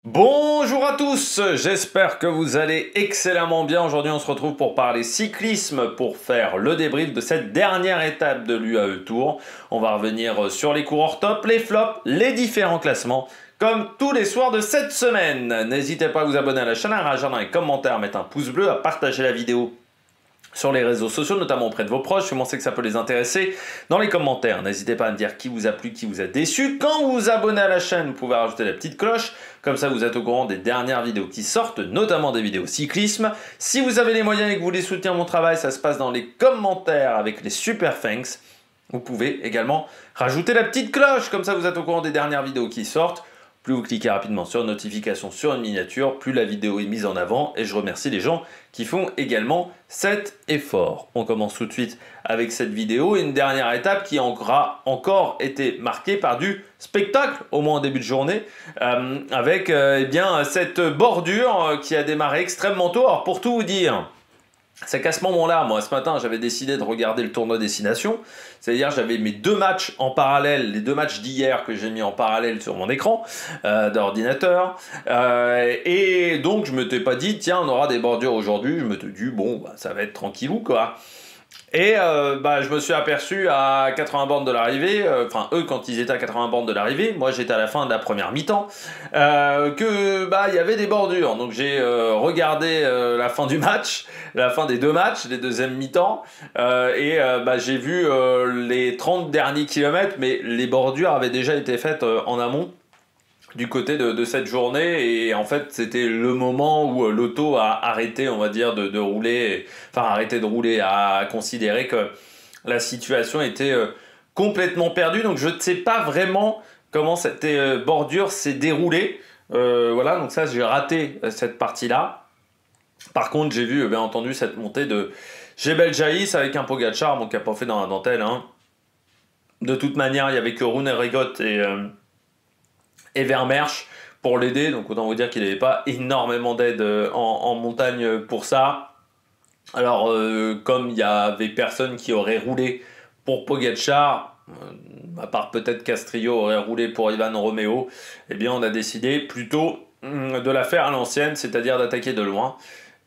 Bonjour à tous, j'espère que vous allez excellemment bien. Aujourd'hui on se retrouve pour parler cyclisme, pour faire le débrief de cette dernière étape de l'UAE Tour. On va revenir sur les coureurs top, les flops, les différents classements, comme tous les soirs de cette semaine. N'hésitez pas à vous abonner à la chaîne, à réagir dans les commentaires, à mettre un pouce bleu, à partager la vidéo sur les réseaux sociaux, notamment auprès de vos proches, si vous pensez que ça peut les intéresser, dans les commentaires. N'hésitez pas à me dire qui vous a plu, qui vous a déçu. Quand vous vous abonnez à la chaîne, vous pouvez rajouter la petite cloche, comme ça vous êtes au courant des dernières vidéos qui sortent, notamment des vidéos cyclisme. Si vous avez les moyens et que vous voulez soutenir mon travail, ça se passe dans les commentaires avec les super thanks. Vous pouvez également rajouter la petite cloche, comme ça vous êtes au courant des dernières vidéos qui sortent. Plus vous cliquez rapidement sur une notification, sur une miniature, plus la vidéo est mise en avant. Et je remercie les gens qui font également cet effort. On commence tout de suite avec cette vidéo et une dernière étape qui aura encore été marquée par du spectacle, au moins en début de journée, avec eh bien, cette bordure qui a démarré extrêmement tôt. Alors pour tout vous dire, c'est qu'à ce moment-là, moi, ce matin, j'avais décidé de regarder le tournoi Destination. C'est-à-dire, j'avais mes deux matchs en parallèle, les deux matchs d'hier que j'ai mis en parallèle sur mon écran d'ordinateur. Et donc, je ne m'étais pas dit, tiens, on aura des bordures aujourd'hui. Je m'étais dit, bon, bah, ça va être tranquillou, quoi. Et je me suis aperçu à 80 bornes de l'arrivée, enfin eux quand ils étaient à 80 bornes de l'arrivée, moi j'étais à la fin de la première mi-temps, que il y avait des bordures. Donc j'ai regardé la fin du match, la fin des deux matchs, les deuxièmes mi-temps, j'ai vu les 30 derniers kilomètres, mais les bordures avaient déjà été faites en amont du côté de cette journée, et en fait c'était le moment où l'auto a arrêté, on va dire, de rouler, enfin arrêté de rouler, a considéré que la situation était complètement perdue. Donc je ne sais pas vraiment comment cette bordure s'est déroulée, voilà, donc ça j'ai raté cette partie-là. Par contre j'ai vu bien entendu cette montée de Jebel Jaïs avec un Pogačar, bon, qui n'a pas fait dans la dentelle, hein. De toute manière il n'y avait que Rune Rigot et Vermersch pour l'aider, donc autant vous dire qu'il n'avait pas énormément d'aide en montagne pour ça. Alors comme il y avait personne qui aurait roulé pour Pogačar, à part peut-être Castrillo aurait roulé pour Ivan Romeo, eh bien on a décidé plutôt de la faire à l'ancienne, c'est-à-dire d'attaquer de loin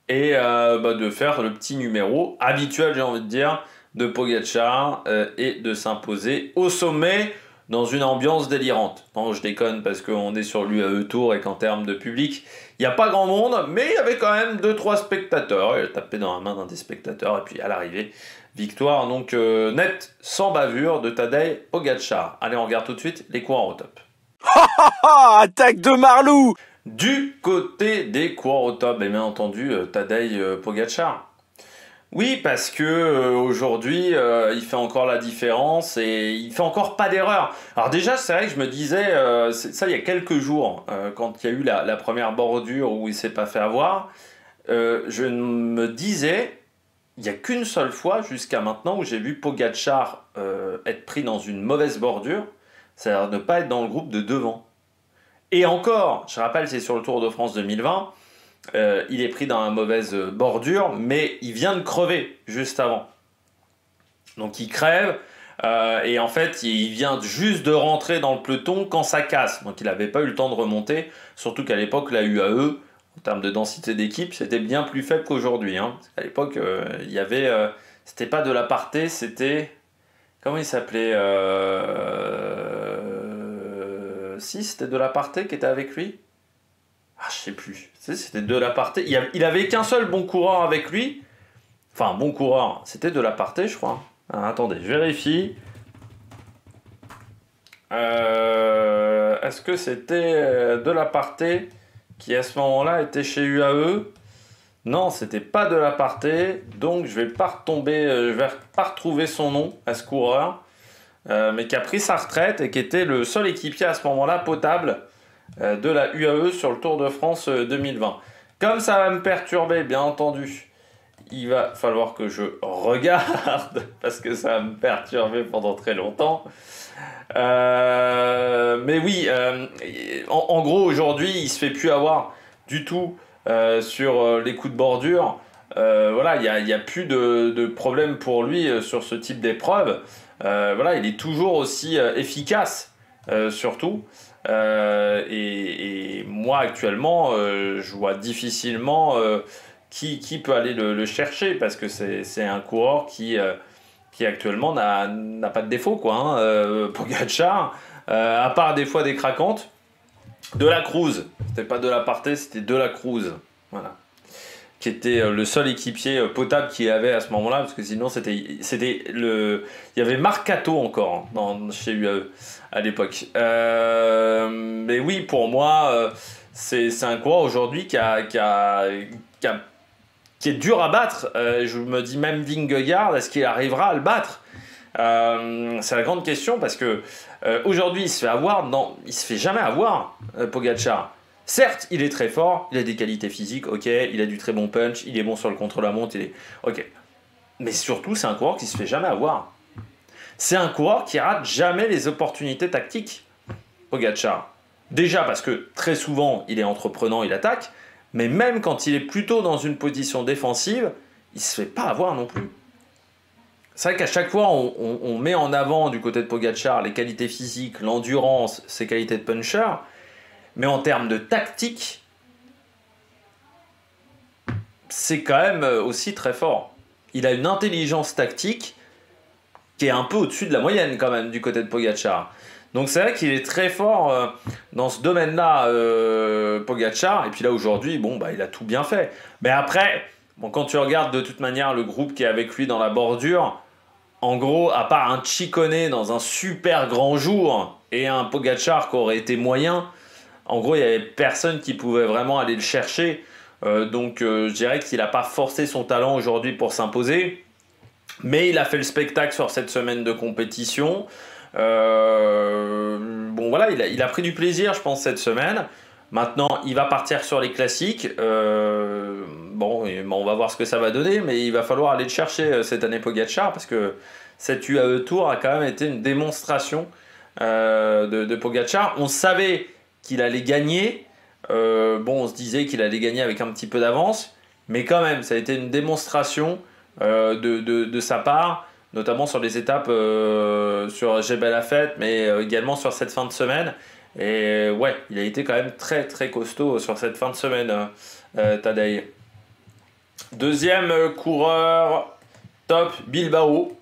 et de faire le petit numéro habituel, j'ai envie de dire, de Pogačar et de s'imposer au sommet dans une ambiance délirante. Non, je déconne parce qu'on est sur l'UAE Tour et qu'en termes de public, il n'y a pas grand monde, mais il y avait quand même 2-3 spectateurs. Il a tapé dans la main d'un des spectateurs et puis à l'arrivée, victoire donc nette, sans bavure de Tadej Pogačar. Allez, on regarde tout de suite les coureurs au top. Attaque de Marlou! Du côté des coureurs au top, et bien entendu, Tadej Pogačar. Oui, parce que aujourd'hui, il fait encore la différence et il fait encore pas d'erreur. Alors déjà, c'est vrai que je me disais, ça il y a quelques jours, quand il y a eu la première bordure où il s'est pas fait avoir, je me disais, il n'y a qu'une seule fois jusqu'à maintenant où j'ai vu Pogačar être pris dans une mauvaise bordure, c'est-à-dire ne pas être dans le groupe de devant. Et encore, je rappelle, c'est sur le Tour de France 2020, il est pris dans la mauvaise bordure, mais il vient de crever juste avant. Donc il crève, et en fait il vient juste de rentrer dans le peloton quand ça casse. Donc il n'avait pas eu le temps de remonter, surtout qu'à l'époque la UAE, en termes de densité d'équipe, c'était bien plus faible qu'aujourd'hui. Hein. À l'époque, il y avait, c'était pas de l'aparté, c'était, comment il s'appelait si, c'était de l'aparté qui était avec lui. Ah, je sais plus. C'était de l'aparté. Il avait qu'un seul bon coureur avec lui. Enfin, bon coureur. C'était de l'aparté, je crois. Ah, attendez, je vérifie. Est-ce que c'était de l'aparté qui, à ce moment-là, était chez UAE? Non, c'était pas de l'aparté. Donc, je vais pas retomber... je vais pas retrouver son nom à ce coureur. Mais qui a pris sa retraite et qui était le seul équipier à ce moment-là potable de la UAE sur le Tour de France 2020. Comme ça va me perturber, bien entendu, il va falloir que je regarde, parce que ça va me perturber pendant très longtemps. Mais oui, en gros, aujourd'hui, il se fait plus avoir du tout sur les coups de bordure. Voilà, il y a plus de problème pour lui sur ce type d'épreuve. Voilà, il est toujours aussi efficace, surtout. Et moi, actuellement, je vois difficilement qui peut aller le chercher parce que c'est un coureur qui actuellement n'a pas de défaut, quoi. Hein. Pogacar, à part des fois des craquantes, de la Cruz, c'était pas de la Partey, c'était de la Cruz. Voilà. Qui était le seul équipier potable qu'il avait à ce moment-là, parce que sinon il y avait Marcato encore chez UAE à l'époque. Mais oui, pour moi, c'est un coureur aujourd'hui qui est dur à battre. Je me dis même Vingegaard, est-ce qu'il arrivera à le battre? C'est la grande question parce que aujourd'hui il se fait avoir, non, il se fait jamais avoir, Pogacar. Certes, il est très fort, il a des qualités physiques, ok, il a du très bon punch, il est bon sur le contre-la-montre, ok. Mais surtout, c'est un coureur qui se fait jamais avoir. C'est un coureur qui rate jamais les opportunités tactiques, Pogacar. Déjà parce que très souvent, il est entreprenant, il attaque, mais même quand il est plutôt dans une position défensive, il se fait pas avoir non plus. C'est vrai qu'à chaque fois, on met en avant du côté de Pogacar les qualités physiques, l'endurance, ses qualités de puncher, mais en termes de tactique, c'est quand même aussi très fort. Il a une intelligence tactique qui est un peu au-dessus de la moyenne quand même du côté de Pogacar. Donc c'est vrai qu'il est très fort dans ce domaine-là, Pogacar. Et puis là aujourd'hui, bon, bah, il a tout bien fait. Mais après, bon, quand tu regardes de toute manière le groupe qui est avec lui dans la bordure, en gros, à part un Ciccone dans un super grand jour et un Pogacar qui aurait été moyen, en gros, il n'y avait personne qui pouvait vraiment aller le chercher. Donc, je dirais qu'il n'a pas forcé son talent aujourd'hui pour s'imposer. Mais il a fait le spectacle sur cette semaine de compétition. Bon, voilà, il a pris du plaisir, je pense, cette semaine. Maintenant, il va partir sur les classiques. Bon, on va voir ce que ça va donner. Mais il va falloir aller le chercher cette année, Pogacar, parce que cette UAE Tour a quand même été une démonstration de Pogacar. On savait qu'il allait gagner. Bon, on se disait qu'il allait gagner avec un petit peu d'avance, mais quand même, ça a été une démonstration de sa part, notamment sur les étapes sur Jebel Afet, mais également sur cette fin de semaine. Et ouais, il a été quand même très très costaud sur cette fin de semaine, Tadej. Deuxième coureur top, Bilbao.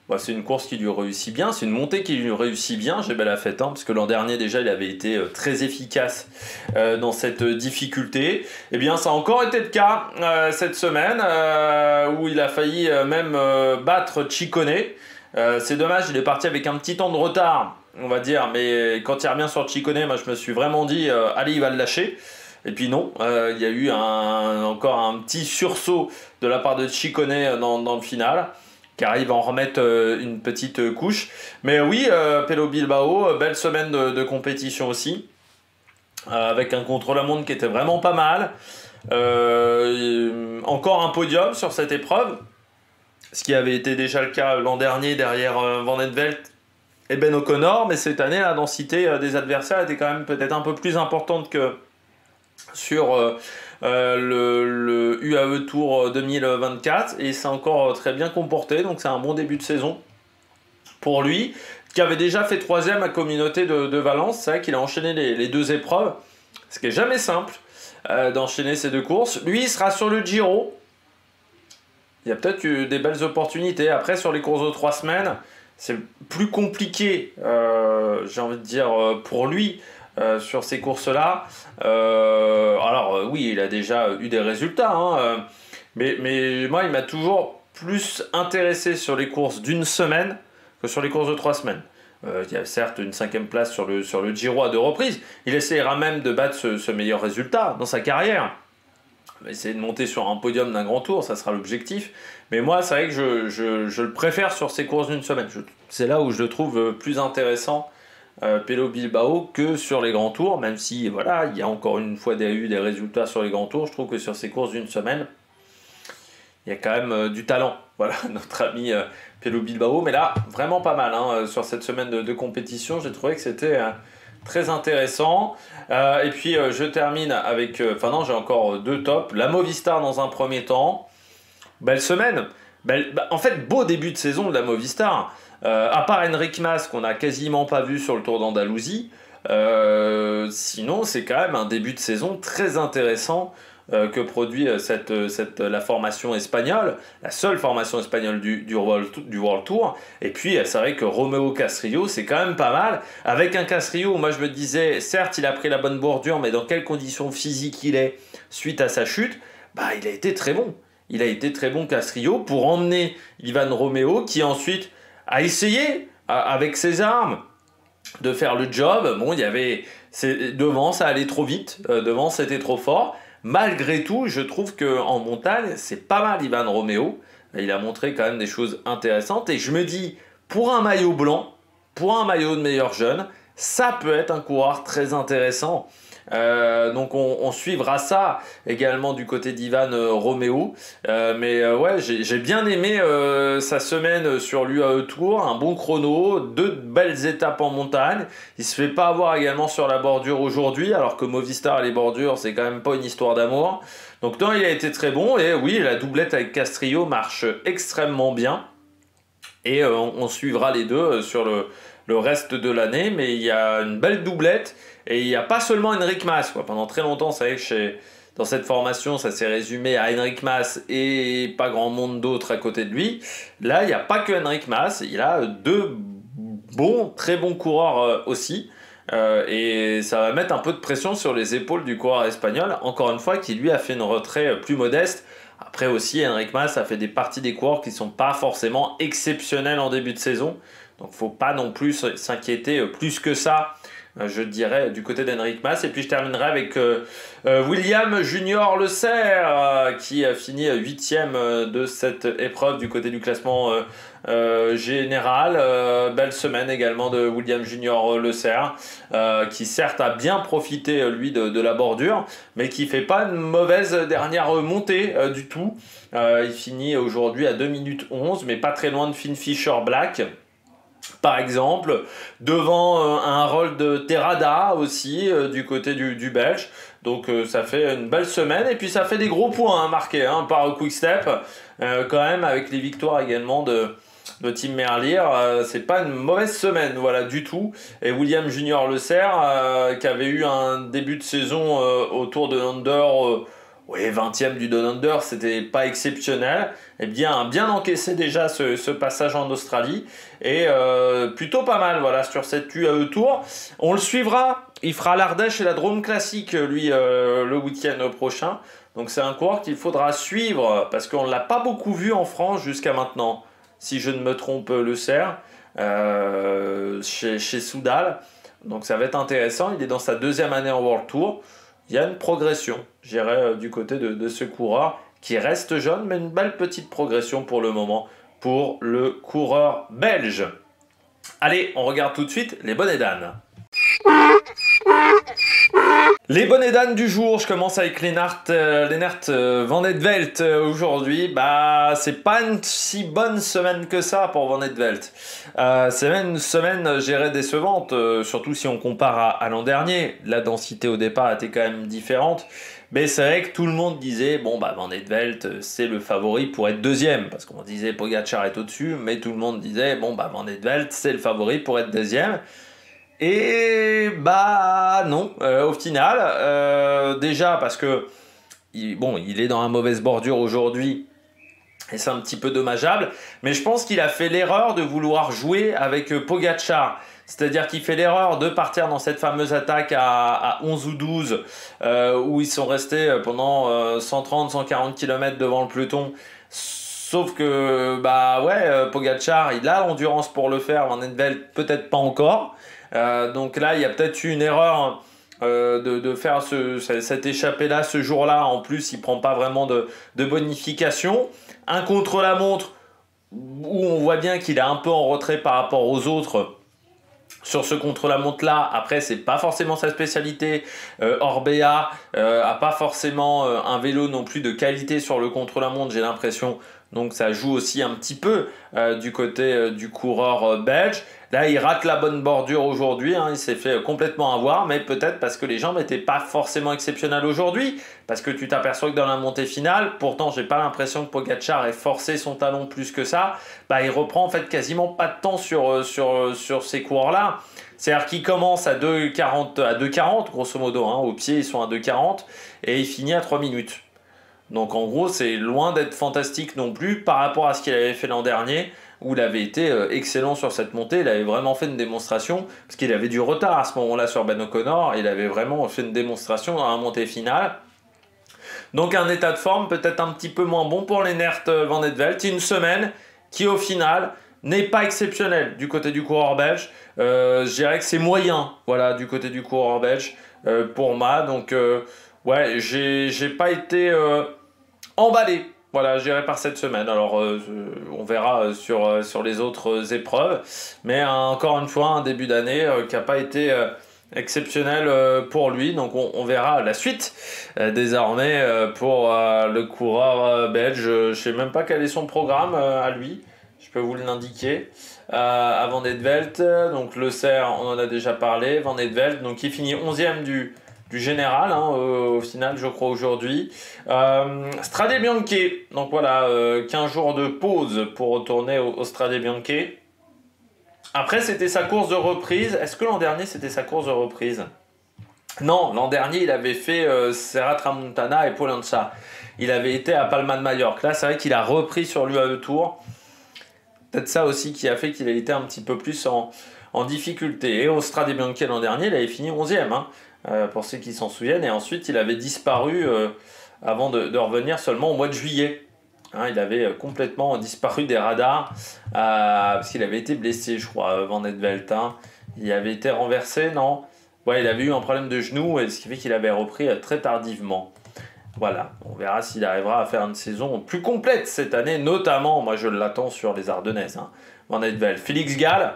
Bah, c'est une course qui lui réussit bien, c'est une montée qui lui réussit bien, j'ai belle la fête, hein, parce que l'an dernier déjà il avait été très efficace dans cette difficulté. Eh bien ça a encore été le cas cette semaine, où il a failli même battre Ciccone. C'est dommage, il est parti avec un petit temps de retard, on va dire, mais quand il revient sur Ciccone, moi je me suis vraiment dit, allez il va le lâcher. Et puis non, il y a eu encore un petit sursaut de la part de Ciccone dans le final, qui arrive à en remettre une petite couche. Mais oui, Pello Bilbao, belle semaine de compétition aussi, avec un contre-la-montre qui était vraiment pas mal. Encore un podium sur cette épreuve, ce qui avait été déjà le cas l'an dernier derrière Van den Velt et Ben O'Connor, mais cette année la densité des adversaires était quand même peut-être un peu plus importante que sur le UAE Tour 2024, et c'est encore très bien comporté, donc c'est un bon début de saison pour lui, qui avait déjà fait 3e à Communauté de Valence. C'est vrai qu'il a enchaîné les deux épreuves, ce qui est jamais simple d'enchaîner ces deux courses. Lui il sera sur le Giro, il y a peut-être eu des belles opportunités. Après sur les courses de 3 semaines c'est plus compliqué, j'ai envie de dire, pour lui. Sur ces courses-là, alors oui, il a déjà eu des résultats, hein, mais moi, il m'a toujours plus intéressé sur les courses d'une semaine que sur les courses de 3 semaines. Il y a certes une 5e place sur le Giro à 2 reprises. Il essaiera même de battre ce meilleur résultat dans sa carrière. Il va essayer de monter sur un podium d'un grand tour, ça sera l'objectif. Mais moi, c'est vrai que je le préfère sur ces courses d'une semaine. C'est là où je le trouve plus intéressant, Pello Bilbao, que sur les grands tours, même si voilà, il y a encore une fois eu des résultats sur les grands tours. Je trouve que sur ces courses d'une semaine, il y a quand même du talent. Voilà, notre ami Pello Bilbao, mais là, vraiment pas mal, hein, sur cette semaine de compétition. J'ai trouvé que c'était très intéressant. Et puis je termine avec, enfin non, j'ai encore 2 tops. La Movistar dans un premier temps, belle semaine. En fait, beau début de saison de la Movistar. À part Enric Mas qu'on n'a quasiment pas vu sur le Tour d'Andalousie, Sinon, c'est quand même un début de saison très intéressant que produit la formation espagnole, la seule formation espagnole du World Tour. Et puis, c'est vrai que Romeo Castrillo, c'est quand même pas mal. Avec un Castrillo, moi je me disais, certes, il a pris la bonne bordure, mais dans quelles conditions physiques il est suite à sa chute, bah, il a été très bon. Il a été très bon Castrillo pour emmener Ivan Romeo, qui ensuite a essayé, avec ses armes, de faire le job. Bon, devant, ça allait trop vite, devant, c'était trop fort. Malgré tout, je trouve qu'en montagne, c'est pas mal Ivan Romeo. Il a montré quand même des choses intéressantes. Et je me dis, pour un maillot blanc, pour un maillot de meilleur jeune, ça peut être un coureur très intéressant. Donc on suivra ça également du côté d'Ivan Romeo. Ouais, j'ai bien aimé sa semaine sur l'UAE Tour, un bon chrono, 2 belles étapes en montagne. Il se fait pas avoir également sur la bordure aujourd'hui, alors que Movistar et les bordures, c'est quand même pas une histoire d'amour. Donc non, il a été très bon, et oui, la doublette avec Castrillo marche extrêmement bien. Et on suivra les deux sur le reste de l'année, mais il y a une belle doublette. Et il n'y a pas seulement Enric Mas, quoi. Pendant très longtemps, c'est vrai que dans cette formation, ça s'est résumé à Enric Mas et pas grand monde d'autres à côté de lui. Là, il n'y a pas que Enric Mas, il a 2 très bons coureurs aussi. Et ça va mettre un peu de pression sur les épaules du coureur espagnol, encore une fois, qui lui a fait une rentrée plus modeste. Après aussi, Enric Mas a fait des parties des coureurs qui ne sont pas forcément exceptionnelles en début de saison. Donc, il ne faut pas non plus s'inquiéter plus que ça, je dirais, du côté d'Enric Mas. Et puis je terminerai avec William Junior Le Serre, qui a fini 8e de cette épreuve du côté du classement général. Belle semaine également de William Junior Le Serre, qui certes a bien profité lui de la bordure, mais qui fait pas une mauvaise dernière montée du tout. Il finit aujourd'hui à 2 minutes 11, mais pas très loin de Finn Fisher Black, par exemple, devant un rôle de Terrada aussi, du côté du Belge. Donc ça fait une belle semaine, et puis ça fait des gros points marqués par Quick-Step, quand même, avec les victoires également de Tim Merlier. C'est pas une mauvaise semaine, voilà, du tout. Et William Junior Le Serre, qui avait eu un début de saison autour de Under, oui, 20e du Down Under, c'était pas exceptionnel. Eh bien, a bien encaissé déjà ce passage en Australie. Et plutôt pas mal, voilà, sur cette UAE Tour. On le suivra. Il fera l'Ardèche et la Drôme Classique, lui, le week-end prochain. Donc c'est un coureur qu'il faudra suivre, parce qu'on ne l'a pas beaucoup vu en France jusqu'à maintenant, si je ne me trompe, Le Serre, chez Soudal. Donc ça va être intéressant. Il est dans sa 2e année en World Tour. Il y a une progression, j'irais, du côté de ce coureur qui reste jeune, mais une belle petite progression pour le moment pour le coureur belge. Allez, on regarde tout de suite les bonnets d'âne. Les bonnets d'âne du jour, je commence avec Lennart Van Nett Velt aujourd'hui. Bah, c'est pas une si bonne semaine que ça pour Van Nett Velt. C'est même une semaine, j'irais, décevante, surtout si on compare à l'an dernier. La densité au départ était quand même différente. Mais c'est vrai que tout le monde disait, bon, bah, Van Nett Velt, c'est le favori pour être 2e. Parce qu'on disait Pogacar est au-dessus, mais tout le monde disait, bon, bah, Van Nett Velt, c'est le favori pour être 2e. Et bah non, au final, déjà parce que il est dans une mauvaise bordure aujourd'hui, et c'est un petit peu dommageable, mais je pense qu'il a fait l'erreur de vouloir jouer avec Pogacar. C'est-à-dire qu'il fait l'erreur de partir dans cette fameuse attaque à 11 ou 12, où ils sont restés pendant 130-140 km devant le peloton. Sauf que, bah ouais, Pogacar, il a l'endurance pour le faire, Van Nett Velt peut-être pas encore. Donc là, il y a peut-être eu une erreur de faire cette échappée-là ce jour-là. En plus, il prend pas vraiment de bonification. Un contre-la-montre où on voit bien qu'il est un peu en retrait par rapport aux autres. Sur ce contre-la-montre-là, après, c'est pas forcément sa spécialité. Orbea a pas forcément un vélo non plus de qualité sur le contre-la-montre, j'ai l'impression. Donc ça joue aussi un petit peu du côté du coureur belge. Là, il rate la bonne bordure aujourd'hui, hein, il s'est fait complètement avoir, mais peut-être parce que les jambes n'étaient pas forcément exceptionnelles aujourd'hui, parce que tu t'aperçois que dans la montée finale, pourtant j'ai pas l'impression que Pogacar ait forcé son talon plus que ça, bah, il reprend en fait quasiment pas de temps sur ces coureurs-là. C'est-à-dire qu'il commence à 2,40 grosso modo, hein, au pied ils sont à 2,40 et il finit à 3 minutes. Donc en gros, c'est loin d'être fantastique non plus par rapport à ce qu'il avait fait l'an dernier, où il avait été excellent sur cette montée. Il avait vraiment fait une démonstration, parce qu'il avait du retard à ce moment-là sur Ben O'Connor. Il avait vraiment fait une démonstration dans la montée finale. Donc un état de forme peut-être un petit peu moins bon pour Lennart Van Eetvelt. Une semaine qui au final n'est pas exceptionnelle du côté du coureur belge. Je dirais que c'est moyen, voilà, du côté du coureur belge pour moi. Donc ouais, j'ai pas été emballé, voilà, géré par cette semaine. Alors, on verra sur les autres épreuves. Mais encore une fois, un début d'année qui n'a pas été exceptionnel pour lui. Donc, on verra la suite désormais pour le coureur belge. Je ne sais même pas quel est son programme à lui. Je peux vous l'indiquer. À Van Eetvelt, donc Le Cerf, on en a déjà parlé. Van Eetvelt, donc il finit 11e du général, hein, au final, je crois, aujourd'hui. Strade Bianche, donc voilà, 15 jours de pause pour retourner au Strade Bianche. Après, c'était sa course de reprise. Est-ce que l'an dernier, c'était sa course de reprise? Non, l'an dernier, il avait fait Serra Tramontana et Pollença. Il avait été à Palma de Majorque. Là, c'est vrai qu'il a repris sur l'UAE Tour. Peut-être ça aussi qui a fait qu'il a été un petit peu plus en difficulté. Et au Strade Bianche l'an dernier, il avait fini 11e, hein. Pour ceux qui s'en souviennent, et ensuite il avait disparu avant de revenir seulement au mois de juillet. Hein, il avait complètement disparu des radars parce qu'il avait été blessé, je crois, Van Eetvelt. Hein. Il avait été renversé, non? Ouais, il avait eu un problème de genou, et ce qui fait qu'il avait repris très tardivement. Voilà, on verra s'il arrivera à faire une saison plus complète cette année, notamment, moi je l'attends sur les Ardennaises. Hein. Van Eetvelt, Félix Gall.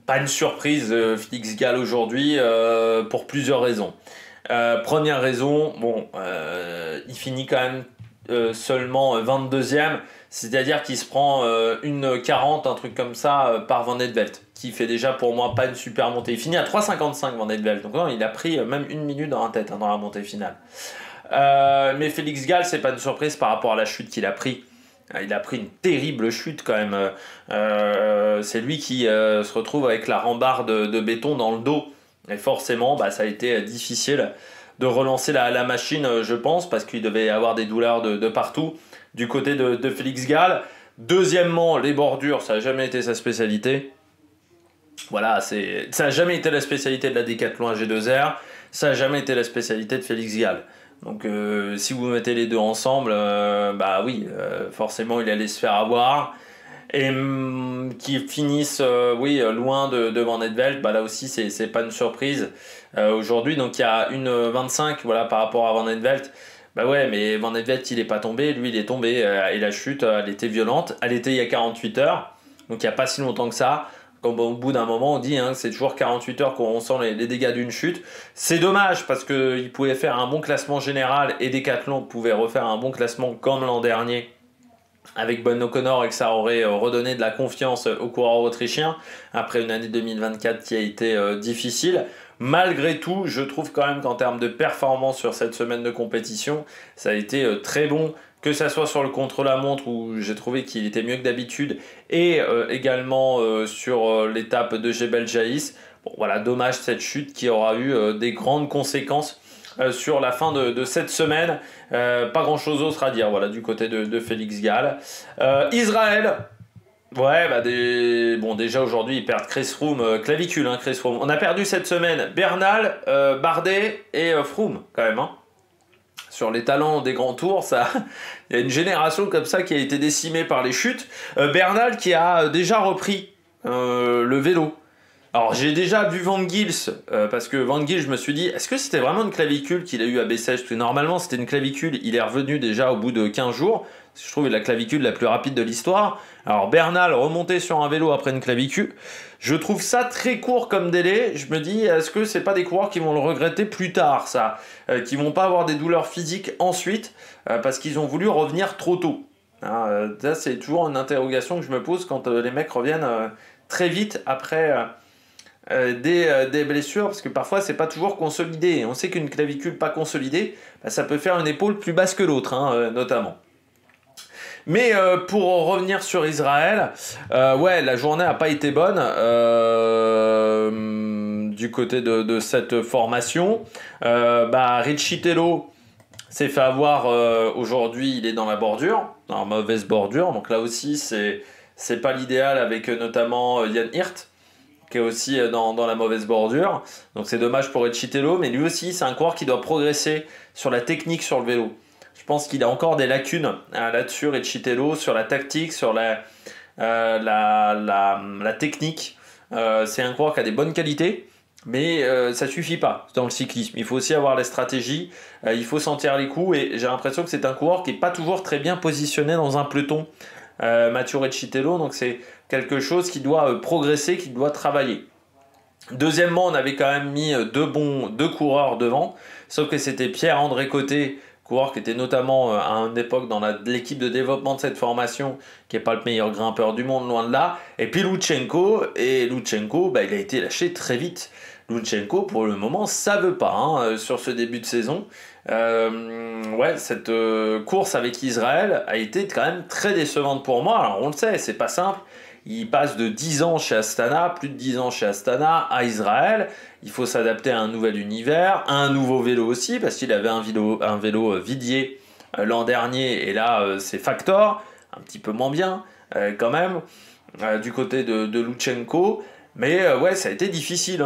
Pas une surprise, Félix Gall aujourd'hui, pour plusieurs raisons. Première raison, bon, il finit quand même seulement 22e, c'est-à-dire qu'il se prend une 40, un truc comme ça, par Van Eetvelt, qui fait déjà pour moi pas une super montée. Il finit à 3,55 Van Eetvelt, donc non, il a pris même une minute dans la tête, hein, dans la montée finale. Mais Félix Gall, c'est pas une surprise par rapport à la chute qu'il a pris. Il a pris une terrible chute quand même. C'est lui qui se retrouve avec la rambarde de béton dans le dos. Et forcément, bah, ça a été difficile de relancer la machine, je pense, parce qu'il devait y avoir des douleurs de partout du côté de Félix Gall. Deuxièmement, les bordures, ça n'a jamais été sa spécialité. Voilà, ça n'a jamais été la spécialité de la Decathlon G2R. Ça n'a jamais été la spécialité de Félix Gall. Donc si vous mettez les deux ensemble, bah oui, forcément il allait se faire avoir. Et qu'ils finissent loin de Van Eetvelt, bah là aussi c'est pas une surprise aujourd'hui. Donc il y a une 25 voilà, par rapport à Van Eetvelt. Bah ouais, mais Van Eetvelt il est pas tombé, lui il est tombé et la chute elle était violente. Elle était il y a 48 heures, donc il n'y a pas si longtemps que ça. Comme au bout d'un moment on dit que c'est toujours 48 heures qu'on sent les dégâts d'une chute. C'est dommage parce qu'il pouvait faire un bon classement général et Decathlon pouvait refaire un bon classement comme l'an dernier avec Ben O'Connor, et que ça aurait redonné de la confiance aux coureurs autrichiens après une année 2024 qui a été difficile. Malgré tout, je trouve quand même qu'en termes de performance sur cette semaine de compétition, ça a été très bon, que ça soit sur le contre-la-montre où j'ai trouvé qu'il était mieux que d'habitude, et également sur l'étape de Jebel Jais. Bon voilà, dommage cette chute qui aura eu des grandes conséquences sur la fin de cette semaine. Pas grand chose d'autre à dire voilà, du côté de Félix Gall. Israël, ouais, bah déjà aujourd'hui ils perdent Chris Froome, clavicule, hein, Chris Froome. On a perdu cette semaine Bernal, Bardet et Froome quand même. Hein. Sur les talents des grands tours, il y a une génération comme ça qui a été décimée par les chutes. Bernal qui a déjà repris le vélo. Alors j'ai déjà vu Van Gils, parce que Van Gils, je me suis dit, est-ce que c'était vraiment une clavicule qu'il a eu à Bessèges? Parce que normalement c'était une clavicule, il est revenu déjà au bout de 15 jours. Je trouve la clavicule la plus rapide de l'histoire. Alors Bernal remonté sur un vélo après une clavicule. Je trouve ça très court comme délai. Je me dis, est-ce que c'est pas des coureurs qui vont le regretter plus tard, ça, qui vont pas avoir des douleurs physiques ensuite, parce qu'ils ont voulu revenir trop tôt. Hein, ça c'est toujours une interrogation que je me pose quand les mecs reviennent très vite après des blessures, parce que parfois c'est pas toujours consolidé. On sait qu'une clavicule pas consolidée, bah, ça peut faire une épaule plus basse que l'autre, hein, notamment. Mais pour revenir sur Israël, ouais, la journée n'a pas été bonne du côté de cette formation. Richie Tello s'est fait avoir aujourd'hui, il est dans la bordure, dans la mauvaise bordure, donc là aussi c'est pas l'idéal, avec notamment Jan Hirt qui est aussi dans la mauvaise bordure. Donc c'est dommage pour Richie Tello, mais lui aussi c'est un coureur qui doit progresser sur la technique sur le vélo. Je pense qu'il a encore des lacunes là-dessus, Richie Tello, sur la tactique, sur la technique. C'est un coureur qui a des bonnes qualités, mais ça suffit pas dans le cyclisme. Il faut aussi avoir les stratégies, il faut sentir les coups, et j'ai l'impression que c'est un coureur qui n'est pas toujours très bien positionné dans un peloton, Matteo Richie Tello, donc c'est quelque chose qui doit progresser, qui doit travailler. Deuxièmement, on avait quand même mis deux coureurs devant, sauf que c'était Pierre-André Côté, coureur qui était notamment à une époque dans l'équipe de développement de cette formation, qui n'est pas le meilleur grimpeur du monde, loin de là, et puis Lutsenko, il a été lâché très vite. Lutsenko, pour le moment, ça veut pas, hein, sur ce début de saison. Cette course avec Israël a été quand même très décevante pour moi. Alors on le sait, c'est pas simple. Il passe de 10 ans chez Astana, plus de 10 ans chez Astana, à Israël. Il faut s'adapter à un nouvel univers, à un nouveau vélo aussi, parce qu'il avait un vélo Vidier l'an dernier, et là c'est Factor, un petit peu moins bien quand même, du côté de Lutsenko. Mais ouais, ça a été difficile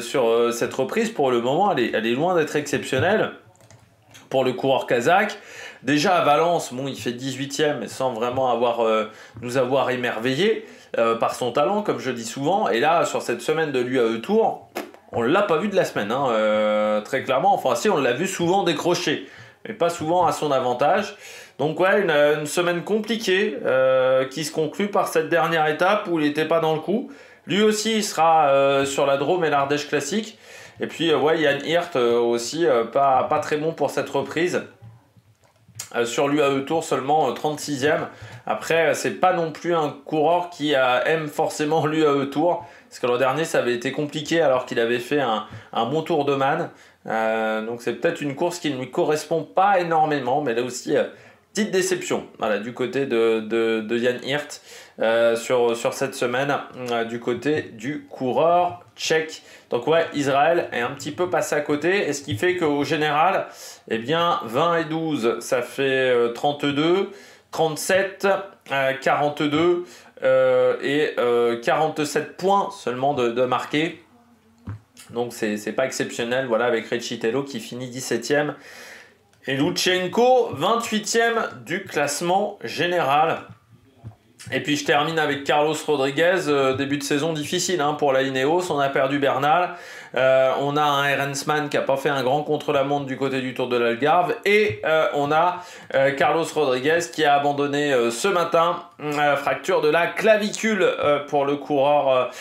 sur cette reprise. Pour le moment, elle est loin d'être exceptionnelle pour le coureur kazakh. Déjà à Valence, bon, il fait 18e, mais sans vraiment nous avoir émerveillés par son talent, comme je dis souvent. Et là, sur cette semaine de l'UAE Tour, on ne l'a pas vu de la semaine, très clairement. Enfin, si, on l'a vu souvent décrocher, mais pas souvent à son avantage. Donc ouais, une semaine compliquée qui se conclut par cette dernière étape où il n'était pas dans le coup. Lui aussi, il sera sur la Drôme et l'Ardèche classique. Et puis, Jan Hirt aussi, pas très bon pour cette reprise. Sur l'UAE Tour, seulement 36e. Après, c'est pas non plus un coureur qui aime forcément l'UAE Tour. Parce que l'an dernier, ça avait été compliqué alors qu'il avait fait un bon Tour de Man. Donc c'est peut-être une course qui ne lui correspond pas énormément. Mais là aussi, petite déception, voilà, du côté de Jan Hirt sur cette semaine, du côté du coureur tchèque. Donc ouais, Israël est un petit peu passé à côté, et ce qui fait qu'au général, eh bien 20 et 12, ça fait 32, 37, 42 et 47 points seulement de marqués. Donc c'est pas exceptionnel, voilà, avec Richie Tello qui finit 17e. Et Lutsenko, 28e du classement général. Et puis je termine avec Carlos Rodriguez, début de saison difficile pour la Ineos, on a perdu Bernal, on a un Ehrensman qui n'a pas fait un grand contre-la-montre du côté du Tour de l'Algarve, et on a Carlos Rodriguez qui a abandonné ce matin, fracture de la clavicule pour le coureur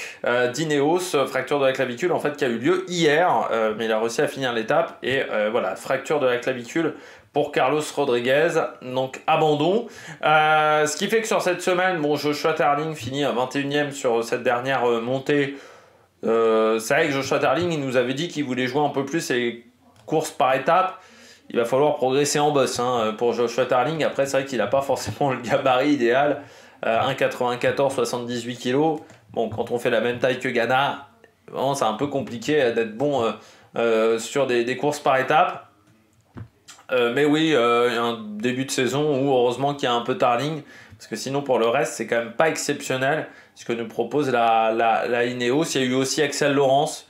d'Ineos, fracture de la clavicule en fait qui a eu lieu hier, mais il a réussi à finir l'étape, et voilà, fracture de la clavicule pour Carlos Rodriguez, donc abandon. Ce qui fait que sur cette semaine, bon, Joshua Tarling finit à 21e sur cette dernière montée. C'est vrai que Joshua Tarling, il nous avait dit qu'il voulait jouer un peu plus les courses par étapes. Il va falloir progresser en bosse pour Joshua Tarling. Après, c'est vrai qu'il n'a pas forcément le gabarit idéal. 1,94, 78 kg. Bon, quand on fait la même taille que Ghana, bon, c'est un peu compliqué d'être bon sur des courses par étapes. Mais oui, un début de saison où heureusement qu'il y a un peu Tarling, parce que sinon pour le reste c'est quand même pas exceptionnel ce que nous propose la Ineos. Il y a eu aussi Axel Laurence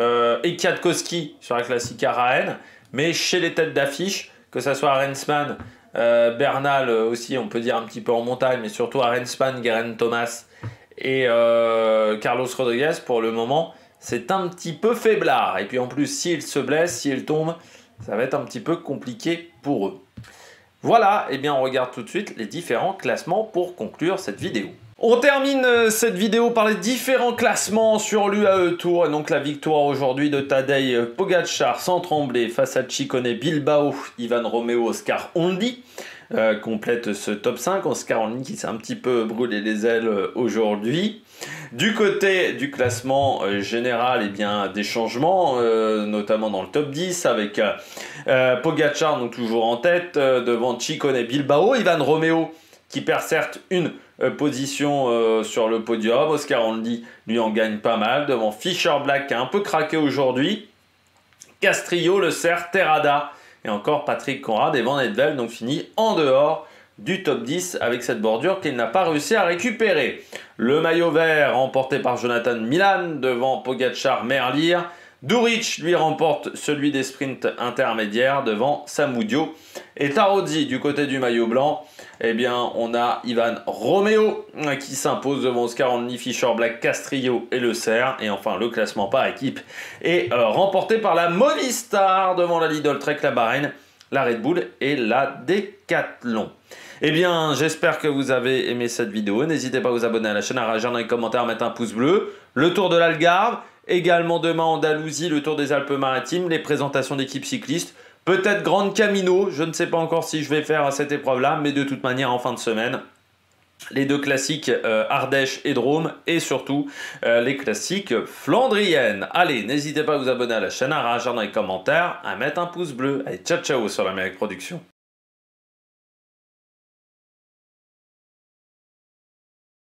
et Kwiatkowski sur la Classique Rennes, mais chez les têtes d'affiche, que ce soit Arensman, Bernal aussi, on peut dire un petit peu en montagne, mais surtout Arensman, Geraint Thomas Et Carlos Rodriguez, pour le moment, c'est un petit peu faiblard. Et puis en plus, s'il se blesse, s'il tombe, ça va être un petit peu compliqué pour eux. Voilà, et bien on regarde tout de suite les différents classements pour conclure cette vidéo. On termine cette vidéo par les différents classements sur l'UAE Tour. Et donc la victoire aujourd'hui de Tadej Pogačar sans trembler face à Ciccone, Bilbao, Ivan Romeo, Oscar Ondi. Complète ce top 5. Oscar Ondi qui s'est un petit peu brûlé les ailes aujourd'hui. Du côté du classement général, eh bien, des changements, notamment dans le top 10 avec Pogačar donc toujours en tête, devant Ciccone, Bilbao, Ivan Romeo qui perd certes une position sur le podium. Oscar Ondi lui en gagne pas mal devant Fischer Black qui a un peu craqué aujourd'hui. Castrillo, Le Cerf, Terrada et encore Patrick Conrad et Van Edveld donc fini en dehors du top 10 avec cette bordure qu'il n'a pas réussi à récupérer. Le maillot vert remporté par Jonathan Milan devant Pogačar, Merlier. Duric lui remporte celui des sprints intermédiaires devant Samudio. Et Tarozzi du côté du maillot blanc, eh bien on a Ivan Romeo qui s'impose devant Oscar Ondi, Fischer Black, Castrillo et Le Cerf. Et enfin le classement par équipe est remporté par la Movistar devant la Lidl Trek, la Bahreïn, la Red Bull et la Decathlon. Eh bien, j'espère que vous avez aimé cette vidéo. N'hésitez pas à vous abonner à la chaîne, à réagir dans les commentaires, à mettre un pouce bleu. Le Tour de l'Algarve, également demain Andalousie, le Tour des Alpes-Maritimes, les présentations d'équipes cyclistes. Peut-être Grande Camino, je ne sais pas encore si je vais faire cette épreuve-là, mais de toute manière, en fin de semaine, les deux classiques Ardèche et Drôme, et surtout les classiques flandriennes. Allez, n'hésitez pas à vous abonner à la chaîne, à réagir dans les commentaires, à mettre un pouce bleu. Allez, ciao ciao sur l'Amérique Production.